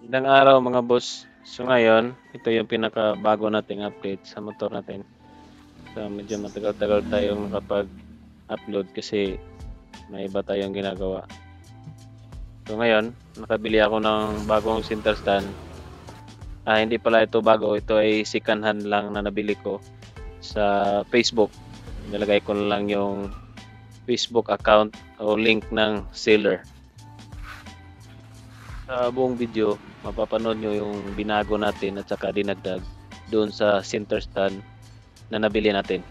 Ilang araw mga boss. So ngayon, ito yung pinakabago nating update sa motor natin. So medyo matagal-tagal tayong nakapag-upload kasi may iba tayong ginagawa. So ngayon, nakabili ako ng bagong center stand. Hindi pala ito bago, ito ay second hand lang na nabili ko sa Facebook. Nilagay ko na lang yung Facebook account o link ng seller. Sa buong video, mapapanood nyo yung binago natin at saka dinagdag doon sa center stand na nabili natin.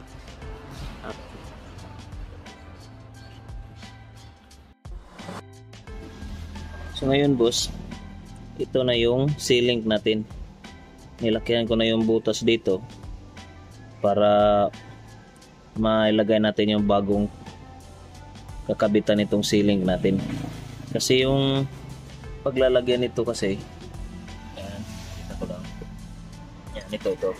So ngayon boss, ito na yung C-link natin. Nilakyan ko na yung butas dito para mailagay natin yung bagong kakabitan nitong C-link natin. Kasi yung paglalagyan nito kasi, yan, kita ko lang. Yan, ito.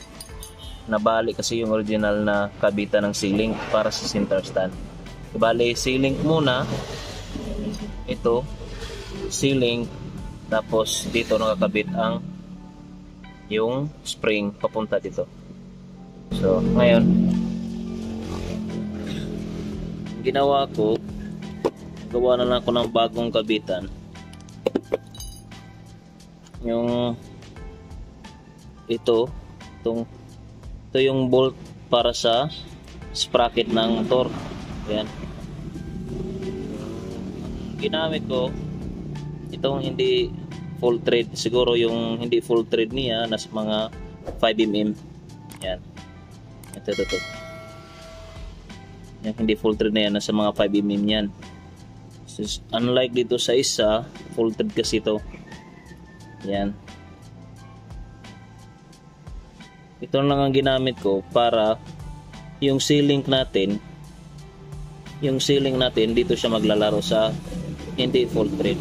Nabali kasi yung original na kabitan ng C-link para sa center stand. Bali, C-link muna. Ito, C-link. Tapos dito nakakabit ang yung spring papunta dito. So, ngayon, ginawa ko, gawa na lang ako ng bagong kabitan. Yung ito yung bolt para sa sprocket ng motor. Ayan. Ginamit ko itong hindi full thread, siguro yung hindi full thread niya nasa mga 5mm. Yan. Ito. Yung hindi full thread na yan nasa mga 5mm yan. So, unlike dito sa isa, full thread kasi ito. Yan. Ito lang ang ginamit ko para yung C-link natin dito siya maglalaro sa hindi full thread.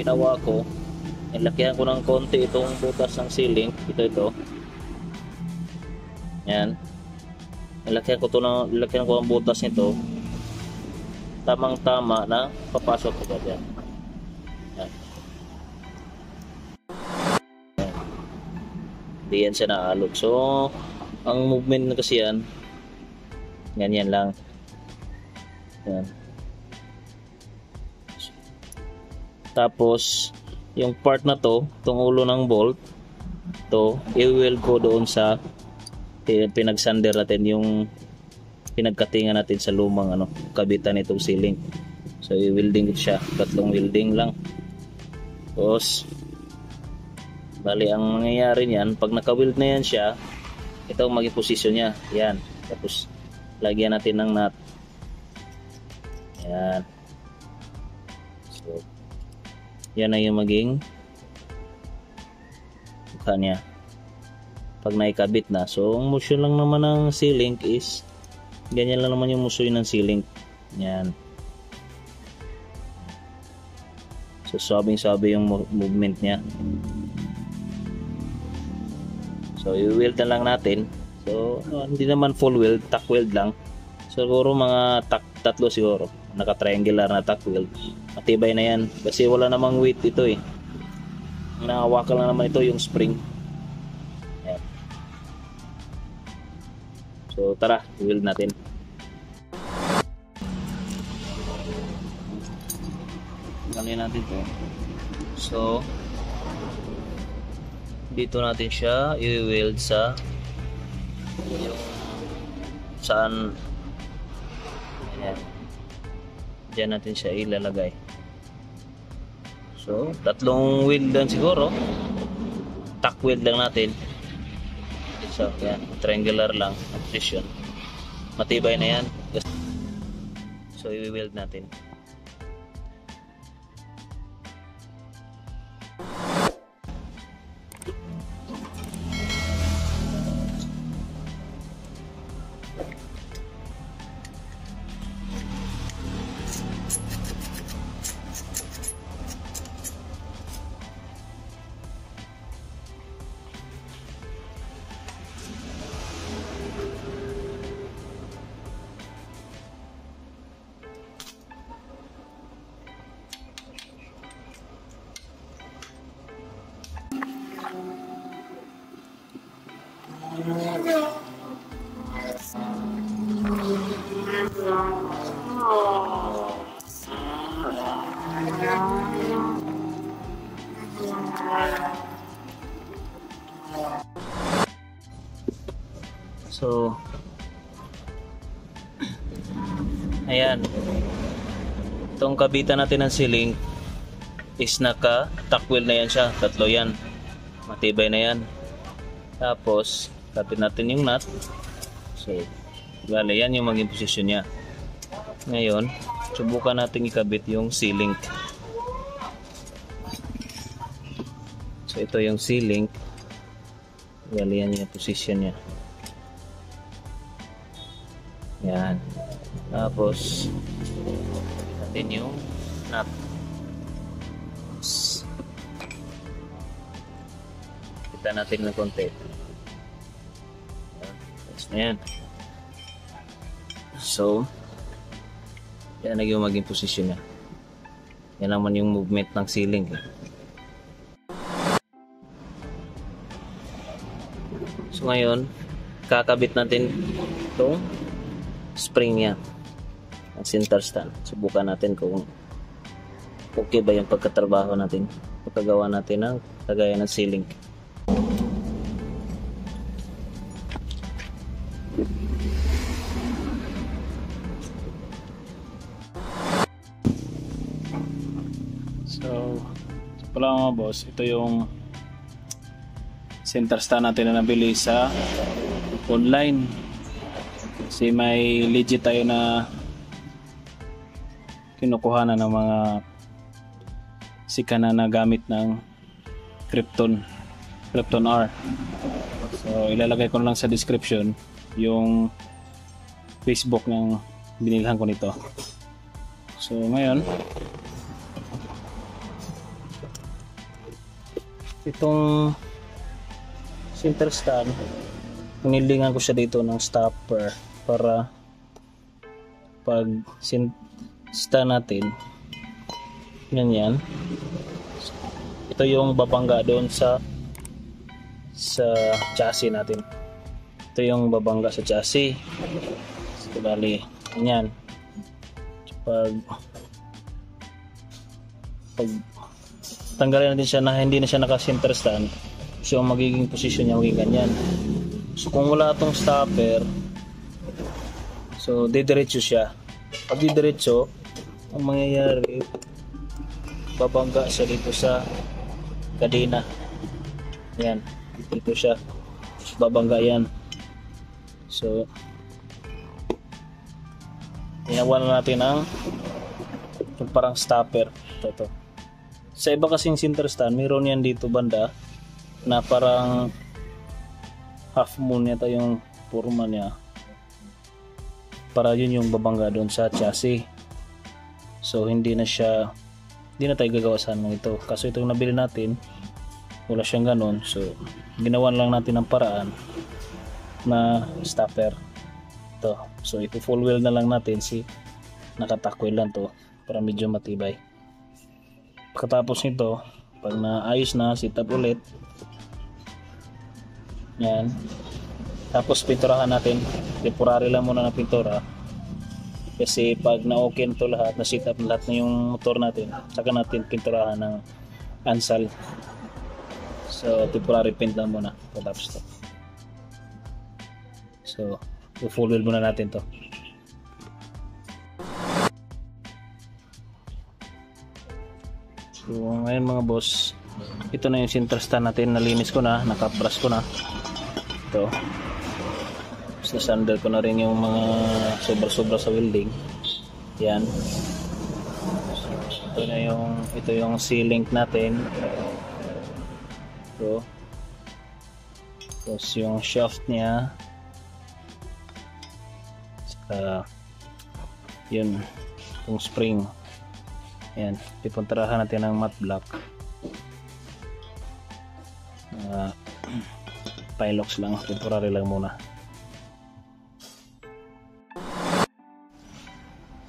Ginawa ko, nilakihan ko ng konti itong butas ng C-link, ito. Yan. Nilakihan ko ang butas nito. Tamang-tama na papasok ko dyan. Yan. Hindi yan siya naalog. So, ang movement na kasi yan, ganyan lang. Yan. Tapos, yung part na to, itong ulo ng bolt, to, i-weld ko doon sa pinagsander natin, yung pinagkatingan natin sa lumang kabitan nitong C-link. So, i-welding siya. 3 welding lang. Tapos, bali, ang mangyayari niyan, pag naka-weld na yan siya, ito ang maging position niya. Yan. Tapos, lagyan natin ng nut. Yan. So, yan na yung maging mukha niya pag naikabit na. So ang motion lang naman ng C-link is ganyan lang naman yung motion ng C-link. Yan. So sabing-sabi yung movement niya. So i-weld na lang natin. So hindi naman full weld, tack weld lang. Siguro mga tatlo siguro. Naka-triangular na tack weld. Matibay na yan kasi wala namang weight ito eh. Nakahawakan lang naman ito yung spring. Ayan. So tara, i-weld natin. Tanggalin natin ito. So dito natin siya i-weld sa yung saan. Ayan. Diyan natin siya ilalagay. So, 3 wheel lang siguro. Tack wheel lang natin. So, yan. Triangular lang ang position. Matibay na yan. So, i-weld natin. So, ayan. Itong kabitan natin ng ceiling is naka-tack wheel na yan siya. Tatlo yan. Matibay na yan. Tapos, kapit natin yung nut. So, bale, yan yung maging posisyon niya. Ngayon, subukan natin ikabit yung ceiling. So, ito yung ceiling. Bale, yan yung posisyon niya. Yan. Tapos, natin yung nut. Kita natin ng konti. Tapos na yan. So, yan na yung maging posisyon niya. Yan naman yung movement ng ceiling. So ngayon, kakabit natin itong spring niya. Ang center stand. Subukan natin kung okay ba yung pagkatrabaho natin. Pagkagawa natin ng kagaya ng ceiling. So pala mga boss, ito yung center stand natin na nabili sa online. Kasi may legit tayo na kinukuha na ng mga sika na gamit ng Krypton R. So ilalagay ko na lang sa description yung Facebook ng binilhan ko nito. So ngayon, itong center stand, nilingan ko siya dito ng stopper para pag stand natin ganyan, ito yung babangga doon sa chassis natin. Ito yung babangga sa chassis. So, bali, ganyan. Pag tanggalin natin siya na hindi na siya naka-center stand, so ang magiging posisyon niya magiging ganyan. So kung wala itong stopper, so didiretso siya. Pag didiretso, ang mangyayari, babangga siya dito sa kadena. Yan, dito siya. Babangga yan. So ginawa na natin ang parang stopper. Ito. Sa iba kasing center stand, mayroon yan dito banda na parang half moon yata yung forma niya. Para yun yung babangga doon sa chassis. So hindi na tayo gagawa sana ng ito. Kaso ito yung nabili natin, wala siyang ganon. So ginawan lang natin ng paraan na stopper. Ito. So ito full wheel na lang natin, nakatack wheel lang to para medyo matibay. Pagkatapos nito, pag naayos na, sit up ulit. Yan. Tapos pinturahan natin. Temporary lang muna ng pintura. Kasi pag na-okay na ito lahat, na-sit up lahat na yung motor natin, saka natin pinturahan ng ansal. So, temporary paint lang muna. Pagkatapos ito. So, full wheel muna natin to. So ngayon mga boss, ito na yung center stand natin, nalinis ko na, nakabrush ko na ito. Tapos nasandal ko na rin yung mga sobra-sobra sa welding. Yan. Ito yung ceiling natin. Ito. Tapos yung shaft niya. Saka yun, yung spring. Yan, pipuntarahan natin ng matte black. Pilox lang, temporary lang muna.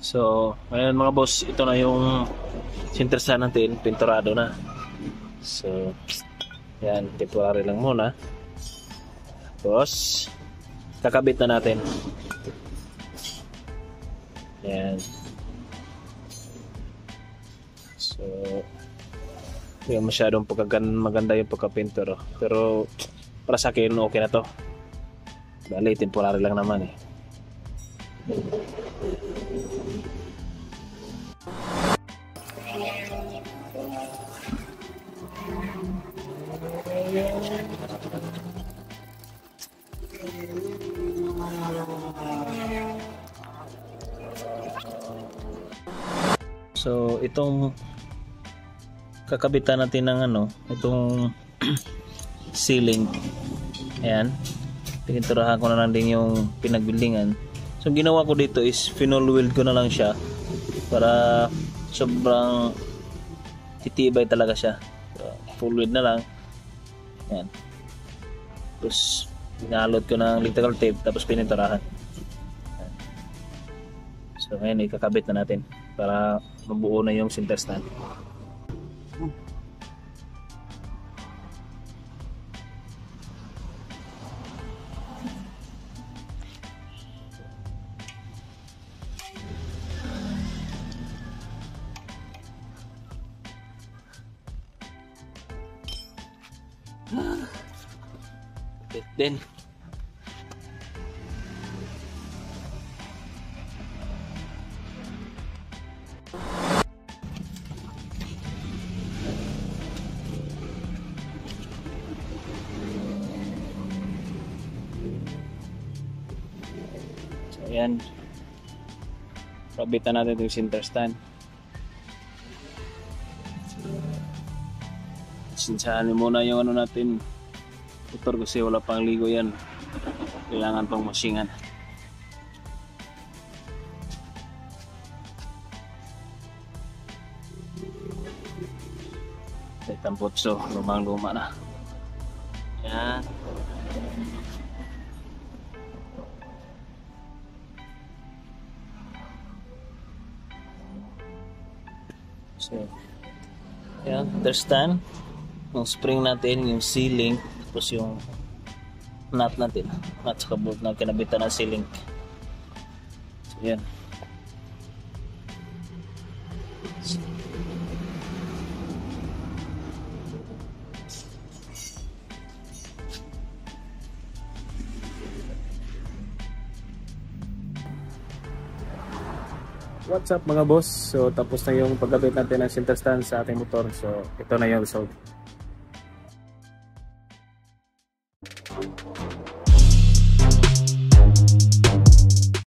So, ngayon mga boss, ito na yung center stand natin, pinturado na. So, yan, temporary lang muna. Tapos, kakabit na natin. Yan. So, yung masyadong maganda yung pagka-pintor, pero para sa akin okay na to. Bali, temporary lang naman eh. So, itong kakabitan natin ng itong ceiling. Ayan. Pininturahan ko na lang din yung pinagbuildingan. So, ginawa ko dito is phenol weld ko na lang siya para sobrang titibay talaga siya. So, full weld na lang. Ayan. Tapos, pinalot ko ng electrical tape tapos pininturahan. Ayan. So, ngayon ikakabit na natin para mabuo na yung center stand. Then so ayan, pabitan natin yung center stand. Sinsahanin muna yung natin motor kasi wala pang ligo yan, kailangan pang masingan. Itang putso, lumang luma na yan. So yan, understand yung spring natin, yung ceiling, tapos yung nut natin, nut sa bolt na kinabitan ng ceiling. So yan. What's up mga boss? So tapos na yung pagkabit natin ng center stand sa ating motor. So ito na yung result.